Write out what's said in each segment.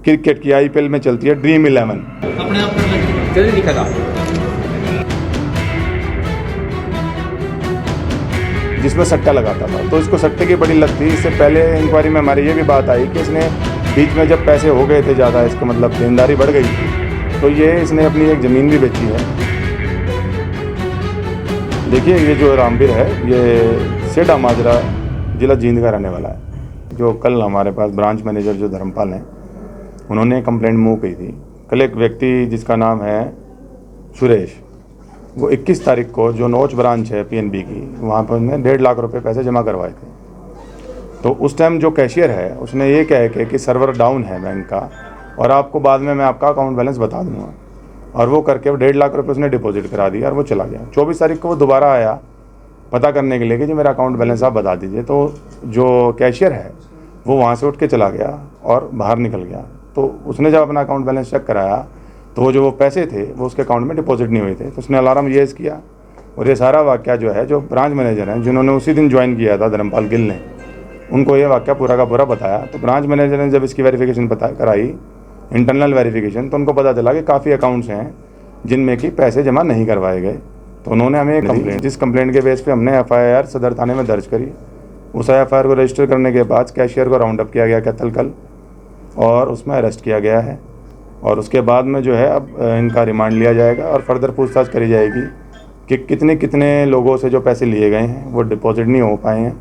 Cricket की IPL में चलती है ड्रीम 11 अपने आप जल्दी दिखा था, जिसमें सट्टा लगाता था। तो इसको सट्टे की बड़ी लत थी। इससे पहले इंक्वायरी में हमारी ये भी बात आई कि इसने बीच में जब पैसे हो गए थे ज़्यादा, इसका मतलब देनदारी बढ़ गई थी, तो ये इसने अपनी एक ज़मीन भी बेची है। देखिए ये जो रामवीर है ये सेठा माजरा जिला जींद का रहने वाला है। जो कल हमारे पास ब्रांच मैनेजर जो धर्मपाल हैं, उन्होंने कंप्लेंट मूव की थी। कल एक व्यक्ति जिसका नाम है सुरेश, वो 21 तारीख को जो नोच ब्रांच है पीएनबी की, वहाँ पर उन्होंने 1.5 लाख रुपए पैसे जमा करवाए थे। तो उस टाइम जो कैशियर है उसने ये कह के कि सर्वर डाउन है बैंक का और आपको बाद में मैं आपका अकाउंट बैलेंस बता दूंगा, और वो करके 1.5 लाख रुपए उसने डिपॉजिट करा दिया और वो चला गया। 24 तारीख को वो दोबारा आया पता करने के लिए कि जी मेरा अकाउंट बैलेंस आप बता दीजिए। तो जो कैशियर है वो वहाँ से उठ के चला गया और बाहर निकल गया। तो उसने जब अपना अकाउंट बैलेंस चेक कराया तो वो जो वो पैसे थे वो उसके अकाउंट में डिपॉजिट नहीं हुए थे। तो उसने अलार्म रेज़ किया और ये सारा वाक़या जो है, जो ब्रांच मैनेजर हैं जिन्होंने उसी दिन ज्वाइन किया था धर्मपाल गिल ने, उनको ये वाक़या पूरा का पूरा बताया। तो ब्रांच मैनेजर ने जब इसकी वेरिफिकेशन कराई, इंटरनल वेरिफिकेशन, तो उनको पता चला कि काफ़ी अकाउंट्स हैं जिनमें कि पैसे जमा नहीं करवाए गए। तो उन्होंने हमें एक कंप्लेंट, जिस कंप्लेंट के बेस पे हमने एफआईआर सदर थाने में दर्ज करी। उस एफआईआर को रजिस्टर करने के बाद कैशियर को राउंड अप किया गया कैथल कल, और उसमें अरेस्ट किया गया है। और उसके बाद में जो है अब इनका रिमांड लिया जाएगा और फर्दर पूछताछ करी जाएगी कि कितने कितने लोगों से जो पैसे लिए गए हैं वो डिपॉजिट नहीं हो पाए हैं।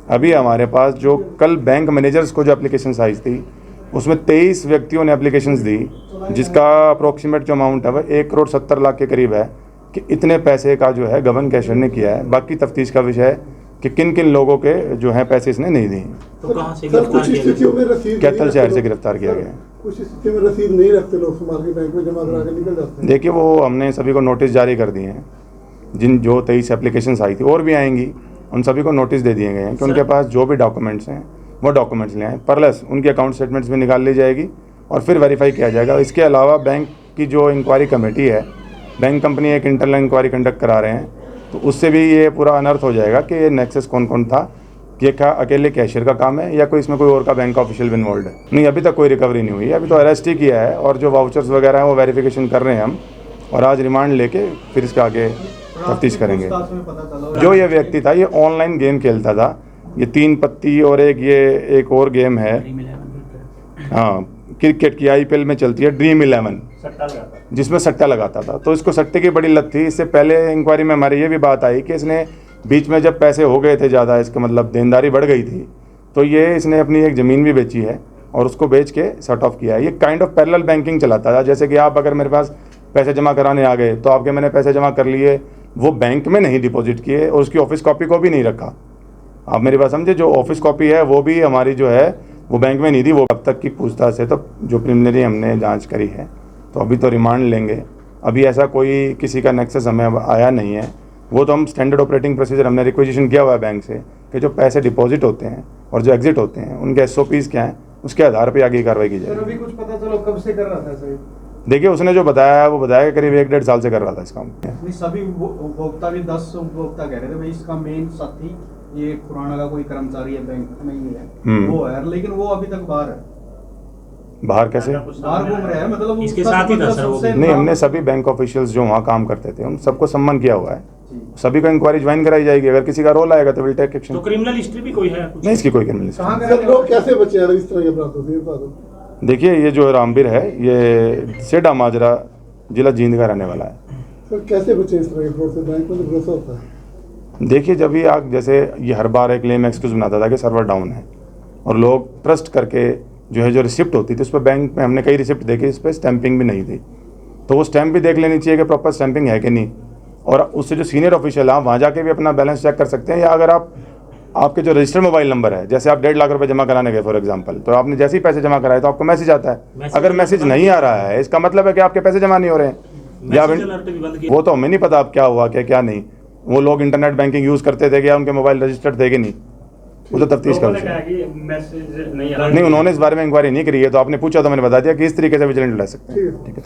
अभी हमारे पास जो कल बैंक मैनेजर्स को जो एप्लीकेशंस आई थी उसमें 23 व्यक्तियों ने एप्लीकेशंस दी, जिसका अप्रोक्सीमेट जो अमाउंट है वह 1,70,00,000 के करीब है। कि इतने पैसे का जो है गबन कैशियर ने किया है। बाकी तफ्तीश का विषय है कि किन किन लोगों के जो है पैसे इसने नहीं दिए। तो कहां से गिरफ्तार किया गया? कैथल शहर से गिरफ्तार किया गया। कुछ स्थिति में रसीद नहीं रखते लोग, समाज के बैंक में जमा करा के निकल जाते हैं। देखिए वो हमने सभी को नोटिस जारी कर दिए हैं। जिन जो 23 एप्लीकेशंस आई थी और भी आएंगी, उन सभी को नोटिस दे दिए गए हैं कि उनके पास जो भी डॉक्यूमेंट्स हैं वो डॉक्यूमेंट्स ले आएँ। प्लस उनकी अकाउंट स्टेटमेंट्स भी निकाल ली जाएगी और फिर वेरीफाई किया जाएगा। इसके अलावा बैंक की जो इंक्वायरी कमेटी है, बैंक कंपनी एक इंटरनल इंक्वायरी कंडक्ट करा रहे हैं, तो उससे भी ये पूरा अनर्थ हो जाएगा कि ये नेक्सस कौन कौन था, कि क्या अकेले कैशियर का काम है या कोई इसमें कोई और का बैंक का ऑफिशियल भी इन्वॉल्व है। नहीं, अभी तक कोई रिकवरी नहीं हुई है। अभी तो अरेस्ट ही किया है और जो वाउचर्स वगैरह हैं वो वेरिफिकेशन कर रहे हैं हम, और आज रिमांड लेके फिर इसका आगे तफ्तीश करेंगे। जो ये व्यक्ति था ये ऑनलाइन गेम खेलता था, ये 3 पत्ती और एक और गेम है, हाँ, क्रिकेट की आईपीएल में चलती है ड्रीम 11, जिसमें सट्टा लगाता था। तो इसको सट्टे की बड़ी लत थी। इससे पहले इंक्वायरी में हमारी ये भी बात आई कि इसने बीच में जब पैसे हो गए थे ज़्यादा, इसका मतलब देनदारी बढ़ गई थी, तो ये इसने अपनी एक ज़मीन भी बेची है और उसको बेच के शट ऑफ किया है। ये काइंड ऑफ पैरेलल बैंकिंग चलाता था। जैसे कि आप अगर मेरे पास पैसे जमा कराने आ गए तो आपके मैंने पैसे जमा कर लिए, वो बैंक में नहीं डिपॉजिट किए और उसकी ऑफिस कॉपी को भी नहीं रखा। आप मेरी बात समझे, जो ऑफिस कॉपी है वो भी हमारी जो है वो बैंक में नहीं थी। वो अब तक की पूछताछ है, तो जो प्रिलिमिनरी हमने जांच करी है, तो अभी तो रिमांड लेंगे। अभी ऐसा कोई किसी का नेक्सस हमें अब आया नहीं है। वो तो हम स्टैंडर्ड ऑपरेटिंग प्रोसीजर हमने रिक्वेजिशन किया हुआ है बैंक से कि जो पैसे डिपॉजिट होते हैं और जो एग्जिट होते हैं उनके SOPs क्या हैं, उसके आधार पर आगे कार्रवाई की जाएगी। अभी कुछ पता चलो कब से कर रहा था सर? देखिए उसने जो बताया वो बताया कि करीब 1-1.5 साल से कर रहा था इस काम। सभी उपभोक्ता भी 10 उपभोक्ता कह रहे थे भाई इसका मेन साथी ये पुराना का कोई कर्मचारी है बैंक में ही है, वो है, लेकिन वो अभी तक बाहर है। बाहर कैसे? बाहर घूम रहे हैं, मतलब इसके साथ ही था सर वो। नहीं, हमने सभी बैंक ऑफिशियल्स जो वहाँ काम करते थे उन सबको सम्मान किया हुआ है। सभी को इंक्वायरी ज्वाइन कराई जाएगी। अगर किसी का रोल आएगा तो विल टेक एक्शन। तो क्रिमिनल हिस्ट्री भी कोई है? नहीं, इसकी कोई क्रिमिनल हिस्ट्री। सर लोग कैसे बचे हैं इस तरह के अपराधों से? देखिए ये जो रामवीर है ये सेठा माजरा जिला जींद का रहने वाला है। सर कैसे बचे इस तरह के फ्रॉड से? बैंक में तो भरोसा होता है। देखिए जब भी आप जैसे ये हर बार एक क्लेम एक्सक्यूज बनाता था कि सर्वर डाउन है, और लोग ट्रस्ट करके जो है जो रिसिप्ट होती थी उस पर बैंक में हमने कई रिसिप्ट देखी, इस पर स्टैंपिंग भी नहीं थी। तो वो स्टैंप भी देख लेनी चाहिए कि प्रॉपर स्टैंपिंग है कि नहीं। और उससे जो सीनियर ऑफिशियल है वहाँ जाके भी अपना बैलेंस चेक कर सकते हैं। या अगर आपके जो रजिस्टर्ड मोबाइल नंबर है, जैसे आप 1.5 लाख रुपए जमा कराने गए फॉर एग्जांपल, तो आपने जैसे ही पैसे जमा कराए तो आपको मैसेज आता है। अगर मैसेज नहीं आ रहा है इसका मतलब है कि आपके पैसे जमा नहीं हो रहे हैं। या वो तो हमें नहीं पता अब क्या हुआ क्या नहीं। वो लोग इंटरनेट बैंकिंग यूज़ करते थे क्या, उनके मोबाइल रजिस्टर्ड थे कि नहीं, वो तो तफ्तीश कर नहीं, उन्होंने इस बारे में इंक्वायरी नहीं करी है। तो आपने पूछा तो मैंने बता दिया कि इस तरीके से विजिलेंट रह सकते हैं। ठीक है, थैंक यू।